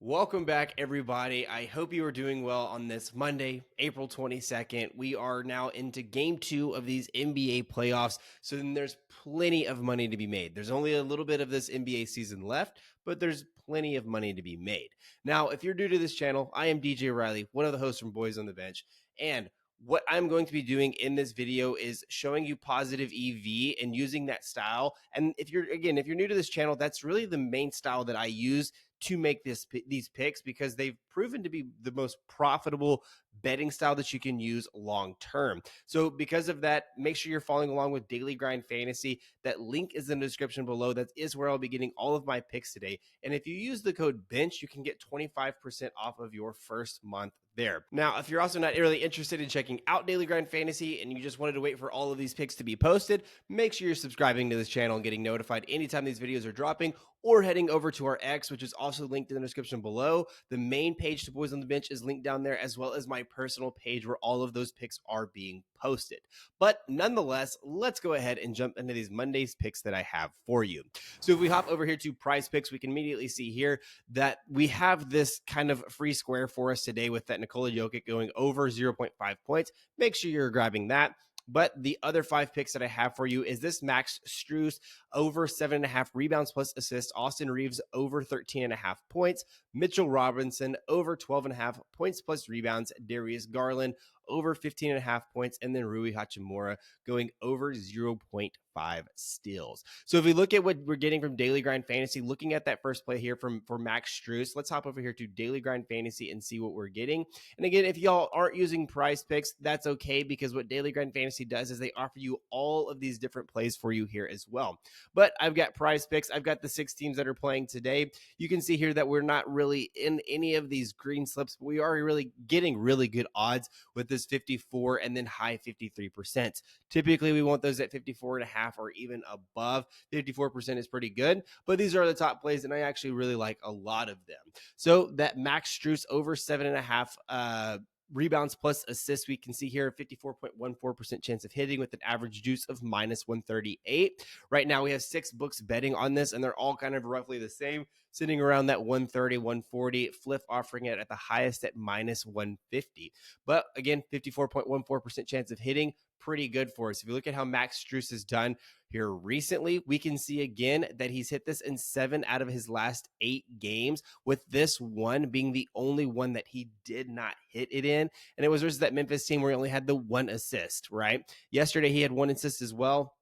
Welcome back, everybody. I hope you are doing well on this Monday, April 22nd. We are now into game 2 of these NBA playoffs. So then there's plenty of money to be made. There's only a little bit of this NBA season left, but there's plenty of money to be made. Now, if you're new to this channel, I am DJ Riley, one of the hosts from Boys on the Bench. And what I'm going to be doing in this video is showing you positive EV and using that style. And if you're new to this channel, that's really the main style that I use to make these picks, because they've proven to be the most profitable betting style that you can use long term. So because of that, make sure you're following along with Daily Grind Fantasy. That link is in the description below. That is where I'll be getting all of my picks today. And if you use the code BENCH, you can get 25% off of your first month there. Now, if you're also not really interested in checking out Daily Grind Fantasy and you just wanted to wait for all of these picks to be posted, make sure you're subscribing to this channel and getting notified anytime these videos are dropping, or heading over to our X, which is also linked in the description below. The main page to Boys on the Bench is linked down there, as well as my personal page where all of those picks are being posted. But nonetheless, let's go ahead and jump into these Monday's picks that I have for you. So if we hop over here to PrizePicks, we can immediately see here that we have this kind of free square for us today with that Nikola Jokic going over 0.5 points. Make sure you're grabbing that. But the other 5 picks that I have for you is this Max Strus over 7.5 rebounds plus assists, Austin Reeves over 13.5 points, Mitchell Robinson over 12.5 points plus rebounds, Darius Garland over 15.5 points, and then Rui Hachimura going over 0.5 steals. So if we look at what we're getting from Daily Grind Fantasy, looking at that first play here for Max Strus, let's hop over here to Daily Grind Fantasy and see what we're getting. And again, if y'all aren't using PrizePicks, that's okay, because what Daily Grind Fantasy does is they offer you all of these different plays for you here as well. But I've got PrizePicks. I've got the 6 teams that are playing today. You can see here that we're not really in any of these green slips, but we are really getting really good odds with this 54 and then high 53%. Typically, we want those at 54.5 or even above. 54% is pretty good, but these are the top plays, and I actually really like a lot of them. So that Max Strus over 7.5 rebounds plus assists, we can see here a 54.14% chance of hitting with an average juice of minus 138. Right now we have 6 books betting on this, and they're all kind of roughly the same, sitting around that 130, 140. Flip offering it at the highest at minus 150. But again, 54.14% chance of hitting, pretty good for us. If you look at how Max Strus has done here recently, we can see again that he's hit this in 7 out of his last 8 games, with this one being the only one that he did not hit it in. And it was versus that Memphis team where he only had the 1 assist, right? Yesterday, he had 1 assist as well.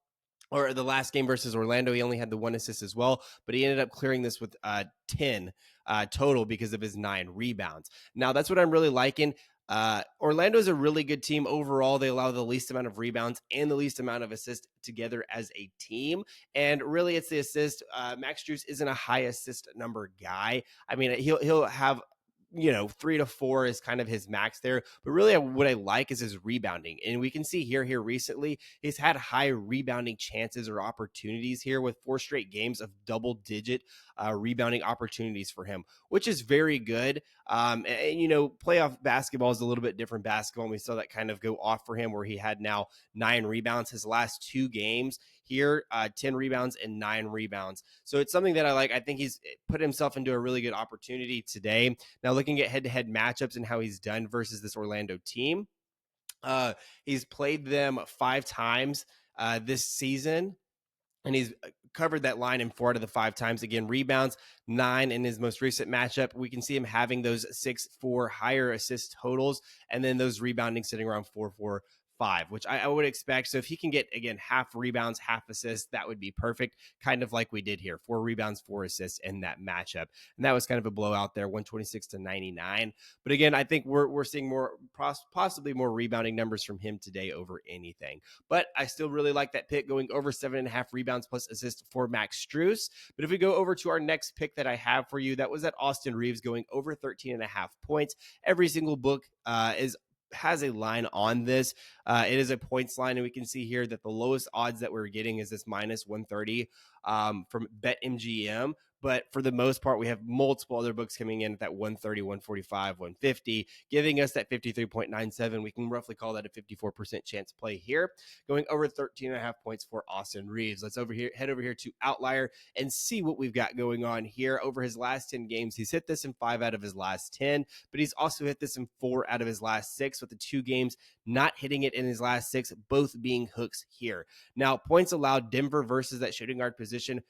Or the last game versus Orlando, he only had the 1 assist as well, but he ended up clearing this with 10 total because of his 9 rebounds. Now, that's what I'm really liking. Orlando is a really good team overall. They allow the least amount of rebounds and the least amount of assists together as a team. And really, it's the assist. Max Strus isn't a high assist number guy. I mean, he'll have 3 to 4 is kind of his max there. But really what I like is his rebounding. And we can see here recently, he's had high rebounding chances or opportunities here with 4 straight games of double digit rebounding opportunities for him, which is very good. And playoff basketball is a little bit different basketball. And we saw that kind of go off for him, where he had now 9 rebounds his last 2 games here, 10 rebounds and 9 rebounds. So it's something that I like. I think he's put himself into a really good opportunity today. Now, looking at head-to-head matchups and how he's done versus this Orlando team, he's played them 5 times this season, and he's covered that line in 4 out of the 5 times. Again, rebounds 9 in his most recent matchup. We can see him having those 6-4 higher assist totals, and then those rebounding sitting around 4-4-5, which I would expect. So if he can get, again, half rebounds, half assists, that would be perfect, kind of like we did here. 4 rebounds, 4 assists in that matchup. And that was kind of a blowout there, 126-99. But again, I think we're seeing more, possibly more rebounding numbers from him today over anything. But I still really like that pick going over 7.5 rebounds plus assists for Max Strus. But if we go over to our next pick that I have for you, that was that Austin Reeves going over 13.5 points. Every single book has a line on this. It is a points line, and we can see here that the lowest odds that we're getting is this minus 130 from BetMGM. But for the most part, we have multiple other books coming in at that 130, 145, 150, giving us that 53.97. We can roughly call that a 54% chance play here, going over 13.5 points for Austin Reeves. Let's head over here to Outlier and see what we've got going on here. Over his last 10 games, he's hit this in 5 out of his last 10, but he's also hit this in 4 out of his last 6, with the 2 games not hitting it in his last 6, both being hooks here. Now, points allowed, Denver versus that shooting guard position,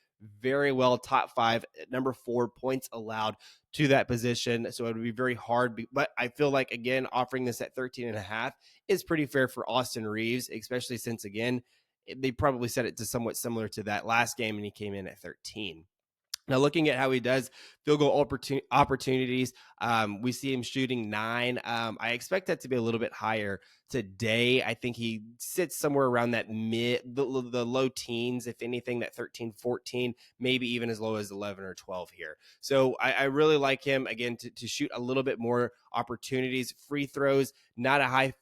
very well top 5 at number 4 points allowed to that position. So it would be very hard, but I feel like, again, offering this at 13.5 is pretty fair for Austin Reeves, especially since, again, they probably set it to somewhat similar to that last game and he came in at 13. Now, looking at how he does field goal opportunities, we see him shooting 9. I expect that to be a little bit higher today. I think he sits somewhere around that the low teens, if anything, that 13, 14, maybe even as low as 11 or 12 here. So I really like him, again, to shoot a little bit more opportunities. Free throws, not a high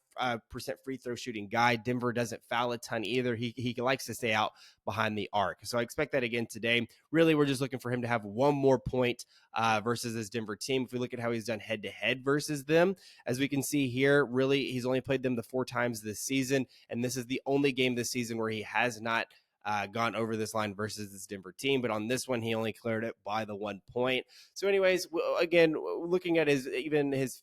percent free throw shooting guy. Denver doesn't foul a ton either. He likes to stay out behind the arc. So I expect that again today. Really, we're just looking for him to have one more point versus this Denver team. If we look at how he's done head to head versus them, as we can see here, really, he's only played them the 4 times this season. And this is the only game this season where he has not gone over this line versus this Denver team. But on this one, he only cleared it by the 1 point. So anyways, again, looking at his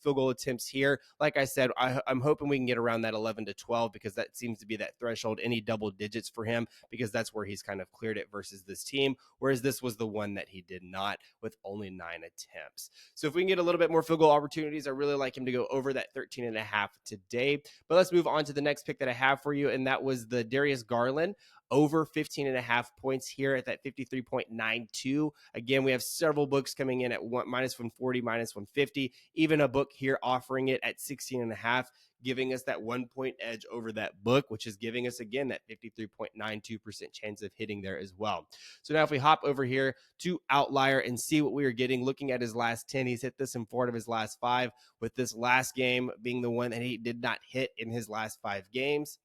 field goal attempts here, like I said, I'm hoping we can get around that 11 to 12 because that seems to be that threshold, any double digits for him, because that's where he's kind of cleared it versus this team. Whereas this was the one that he did not, with only 9 attempts. So if we can get a little bit more field goal opportunities, I really like him to go over that 13.5 today. But let's move on to the next pick that I have for you. And that was the Darius Garland over 15.5 points here at that 53.92. Again, we have several books coming in at minus 140, minus 150, even a book here offering it at 16.5, giving us that 1 point edge over that book, which is giving us, again, that 53.92% chance of hitting there as well. So now if we hop over here to Outlier and see what we are getting, looking at his last 10, he's hit this in 4 of his last 5, with this last game being the one that he did not hit in his last 5 games.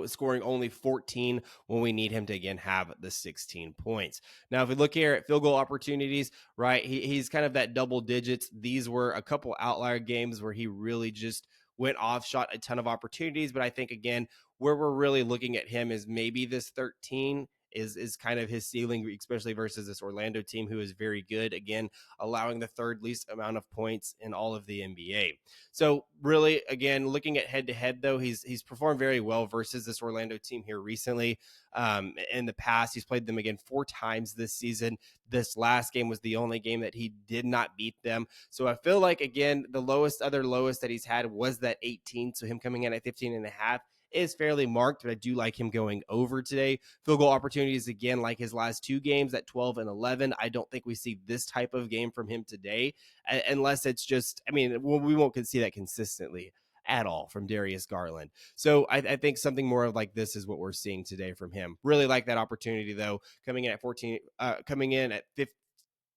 Scoring only 14 when we need him to, again, have the 16 points. Now, if we look here at field goal opportunities, right, he's kind of that double digits. These were a couple outlier games where he really just went off, shot a ton of opportunities. But I think, again, where we're really looking at him is maybe this 13 is kind of his ceiling, especially versus this Orlando team who is very good, again, allowing the 3rd least amount of points in all of the NBA. So really, again, looking at head to head, though, he's performed very well versus this Orlando team here recently. In the past, he's played them again 4 times this season. This last game was the only game that he did not beat them. So I feel like, again, the other lowest that he's had was that 18. So him coming in at 15.5 is fairly marked, but I do like him going over today. Field goal opportunities, again, like his last 2 games at 12 and 11. I don't think we see this type of game from him today, unless it's just, I mean, we won't see that consistently at all from Darius Garland. So I think something more of like this is what we're seeing today from him. Really like that opportunity, though, coming in at 14, coming in at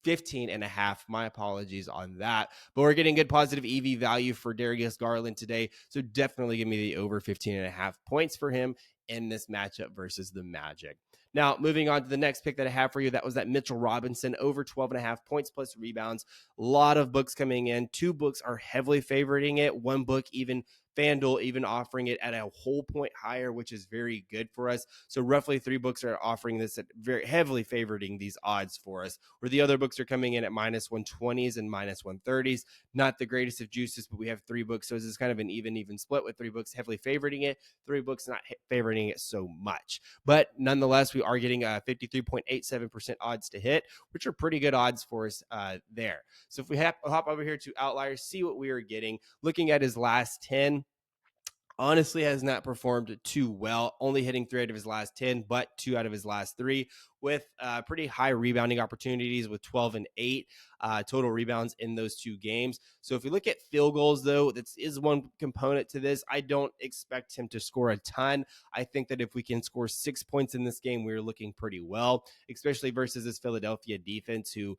15.5. My apologies on that. But we're getting good positive EV value for Darius Garland today. So definitely give me the over 15.5 points for him in this matchup versus the Magic. Now, moving on to the next pick that I have for you, that was that Mitchell Robinson over 12.5 points plus rebounds. A lot of books coming in. 2 books are heavily favoriting it. 1 book, even FanDuel, even offering it at a whole point higher, which is very good for us. So roughly 3 books are offering this at very heavily favoriting these odds for us, where the other books are coming in at minus 120s and minus 130s. Not the greatest of juices, but we have 3 books. So this is kind of an even split, with 3 books heavily favoriting it, 3 books not favoriting it so much. But nonetheless, we are getting 53.87% odds to hit, which are pretty good odds for us there. So if we hop over here to Outliers, see what we are getting. Looking at his last 10, honestly has not performed too well, only hitting 3 out of his last 10, but 2 out of his last 3, with pretty high rebounding opportunities, with 12 and 8 total rebounds in those 2 games. So if we look at field goals, though, that is one component to this. I don't expect him to score a ton. I think that if we can score 6 points in this game, we're looking pretty well, especially versus this Philadelphia defense, who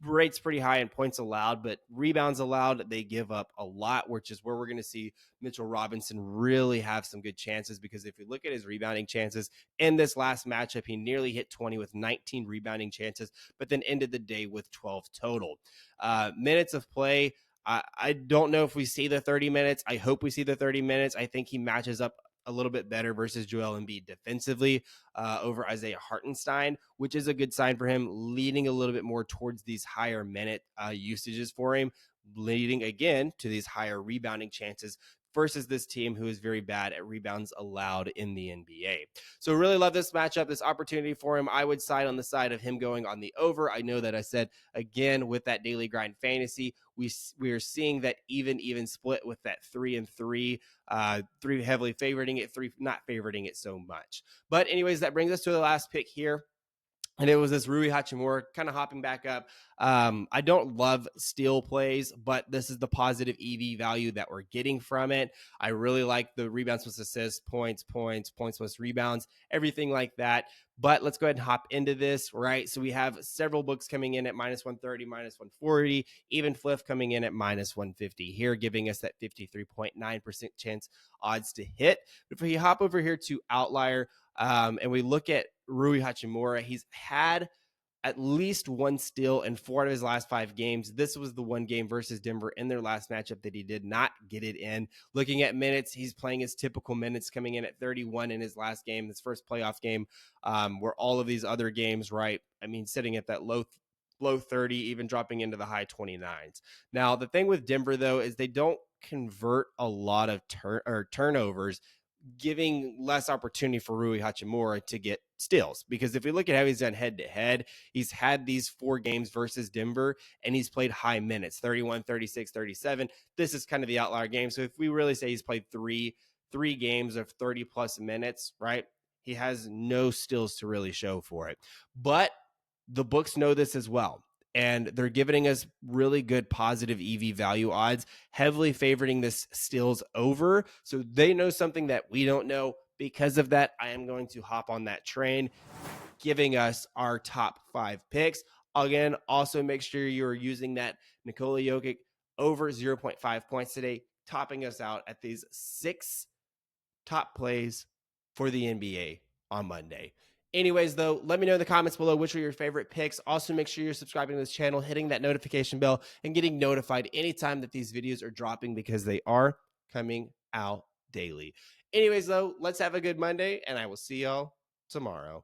rates pretty high in points allowed, but rebounds allowed, they give up a lot, which is where we're going to see Mitchell Robinson really have some good chances. Because if you look at his rebounding chances in this last matchup, he nearly hit 20 with 19 rebounding chances, but then ended the day with 12 total. Minutes of play, I don't know if we see the 30 minutes. I hope we see the 30 minutes. I think he matches up a little bit better versus Joel Embiid defensively over Isaiah Hartenstein, which is a good sign for him, leading a little bit more towards these higher minute usages for him, leading again to these higher rebounding chances versus this team who is very bad at rebounds allowed in the NBA. So really love this matchup, this opportunity for him. I would side on the side of him going on the over. I know that I said, again, with that daily grind fantasy, we are seeing that even split with that 3-3, 3 heavily favoriting it, 3 not favoriting it so much. But anyways, that brings us to the last pick here. And it was this Rui Hachimura kind of hopping back up. I don't love steal plays, but this is the positive EV value that we're getting from it. I really like the rebounds plus assists, points plus rebounds, everything like that. But let's go ahead and hop into this, right? So we have several books coming in at minus 130, minus 140, even Fliff coming in at minus 150 here, giving us that 53.9% chance odds to hit. But if we hop over here to Outlier, and we look at Rui Hachimura, he's had at least one steal in 4 of his last 5 games. This was the one game versus Denver in their last matchup that he did not get it in. Looking at minutes, he's playing his typical minutes, coming in at 31 in his last game, this first playoff game, where all of these other games, right? I mean, sitting at that low 30, even dropping into the high 29s. Now, the thing with Denver, though, is they don't convert a lot of turnovers, giving less opportunity for Rui Hachimura to get steals. Because if we look at how he's done head to head, he's had these 4 games versus Denver and he's played high minutes, 31, 36, 37. This is kind of the outlier game. So if we really say he's played three games of 30 plus minutes, right? He has no steals to really show for it. But the books know this as well. And they're giving us really good positive EV value odds, heavily favoring this steals over. So they know something that we don't know. Because of that, I am going to hop on that train, giving us our top 5 picks. Again, also make sure you're using that Nikola Jokic over 0.5 points today, topping us out at these 6 top plays for the NBA on Monday. Anyways, though, let me know in the comments below which are your favorite picks. Also, make sure you're subscribing to this channel, hitting that notification bell, and getting notified anytime that these videos are dropping, because they are coming out daily. Anyways, though, let's have a good Monday, and I will see y'all tomorrow.